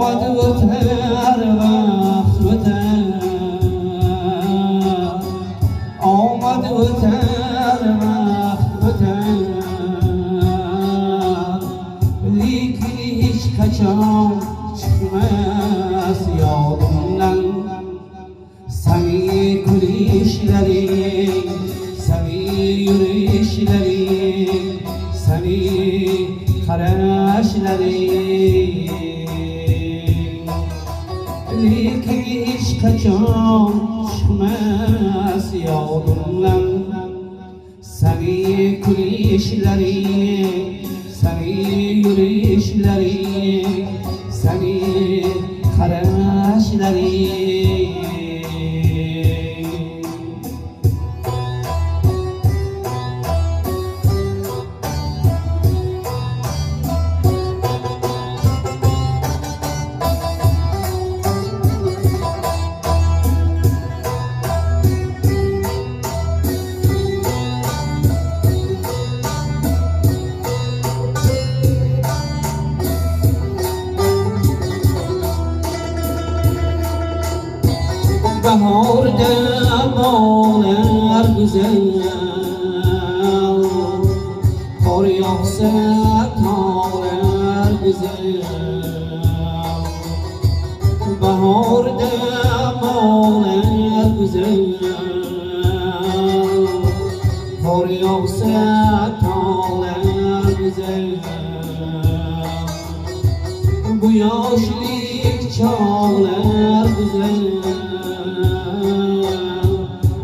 آمد و تر وقت و تر آمد و تر وقت و تر لیکن هیچ کچان çıkmaz yolumdan seni gülüşlerin seni yürüyüşlerin seni karışlerin lekin hiç kaçan çıkmaz yolumdan seni gülüşlerin seni yürüyüşlerin seni karışlerin Baharda bağlar güzel Kar yağsa tağlar güzel Baharda bağlar güzel Kar yağsa tağlar güzel Bu yaşlık çağlar güzel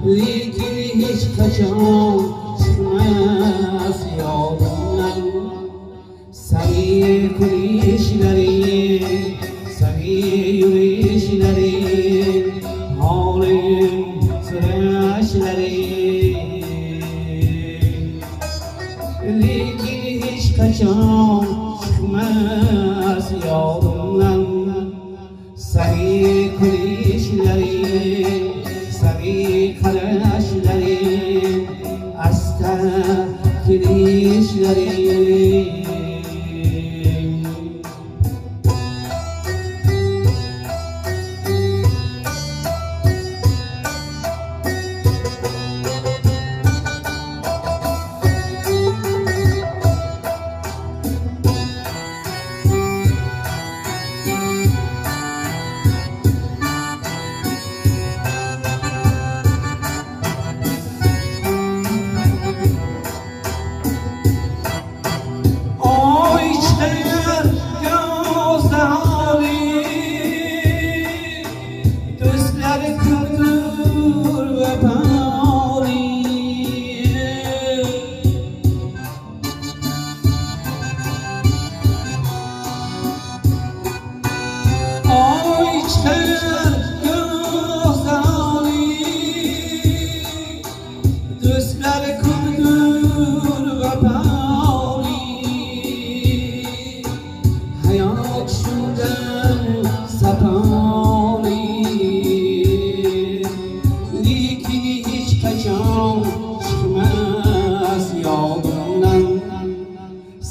lekin hiç kaçan çıkmaz yolumdan seni gülüşlerin seni yürüyüşlerin halim süreçlerin lekin hiç kaçan çıkmaz yolumdan seni gülüşlerin seni karışlerin hasta gidişlerin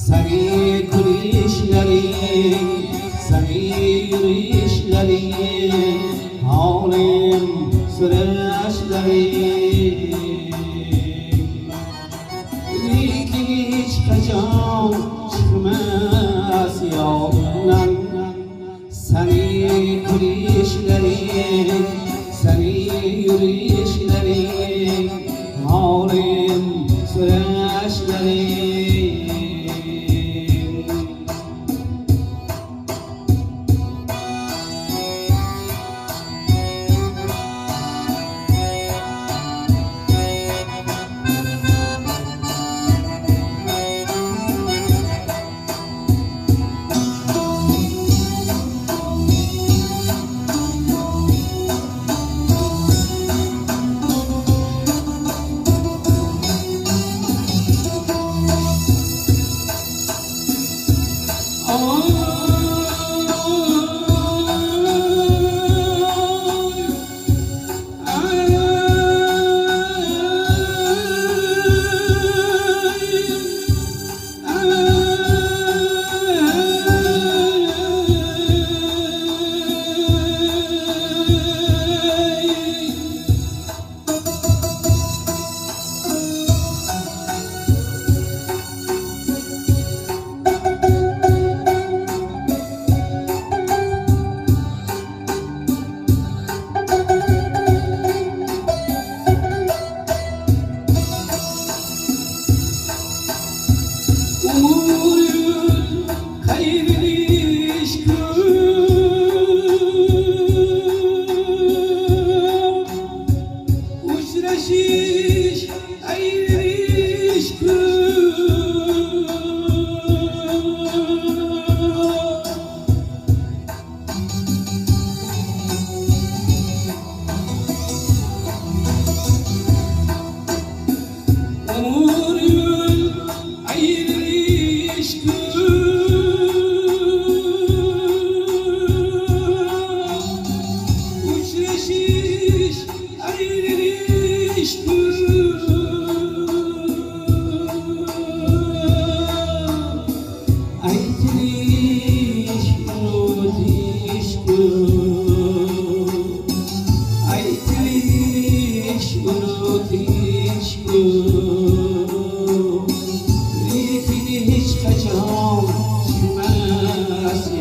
seni gülüşlerin seni yürüyüşlerin halim süreçlerin lekin hiç kaçan çıkmaz yolundan seni gülüşlerin seni yürüyüşlerin halim süreçlerin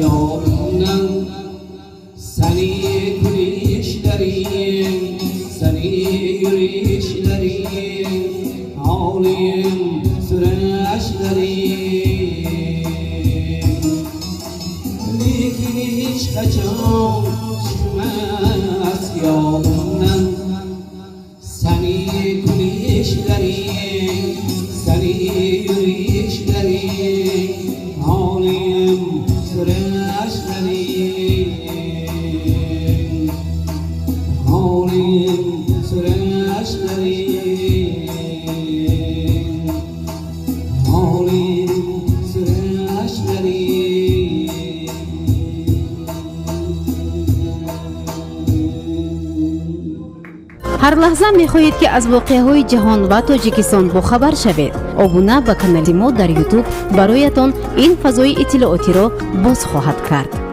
yolundan seni gülüşlerin, seni yürüyüşlerin, ağlayım süreçlerin. Lekin hiç kaçan çıkmaz yolundan seni gülüşlerin, seni yürüyüşlerin, ağlayım süreçlerin, ağlayım süreçlerin, ağlayım süreçlerin. هر لحظه میخواهید که از واقعه‌های جهان و تاجیکستان با خبر شوید. ابونه به کانال ما در یوتیوب برایتان این فضای اطلاعاتی را باز خواهد کرد.